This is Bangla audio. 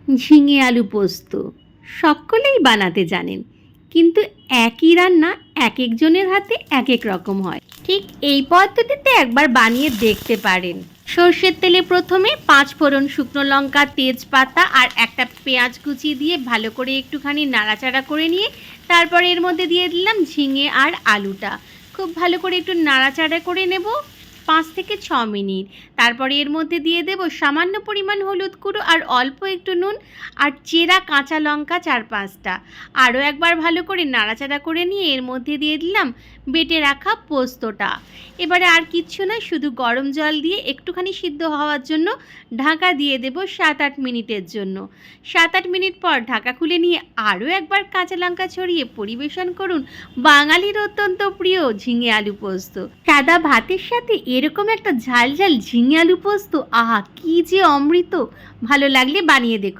ঝিঙে আলু পোস্ত সকলেই বানাতে জানেন, কিন্তু একই রান্না এক একজনের হাতে এক এক রকম হয়। ঠিক এই পদ্ধতিতে একবার বানিয়ে দেখতে পারেন। সর্ষের তেলে প্রথমে 5 ফোড়ন, শুকনো লঙ্কা, তেজপাতা আর একটা পেঁয়াজ কুচি দিয়ে ভালো করে একটুখানি নাড়াচাড়া করে নিয়ে তারপরে এর মধ্যে দিয়ে দিলাম ঝিঙে আর আলুটা। খুব ভালো করে একটু নাড়াচাড়া করে নেব 5 থেকে 6 মিনিট। তারপরে এর মধ্যে দিয়ে দেব সামান্য পরিমাণ হলুদ গুঁড়ো আর অল্প একটু নুন আর চেরা কাঁচা লঙ্কা 4-5টা। আরও একবার ভালো করে নাড়াচাড়া করে নিয়ে এর মধ্যে দিয়ে দিলাম বেটে রাখা পোস্তটা। এবারে আর কিচ্ছু না, শুধু গরম জল দিয়ে একটুখানি সিদ্ধ হওয়ার জন্য ঢাকা দিয়ে দেব 7-8 মিনিটের জন্য। 7-8 মিনিট পর ঢাকা খুলে নিয়ে আরও একবার কাঁচা লঙ্কা ছড়িয়ে পরিবেশন করুন বাঙালির অত্যন্ত প্রিয় ঝিঙে আলু পোস্ত। সাদা ভাতের সাথে এরকম একটা ঝাল ঝাল ঝিঙে আলু পোস্ত, আহা কি যে অমৃত! ভালো লাগলে বানিয়ে দেখুন।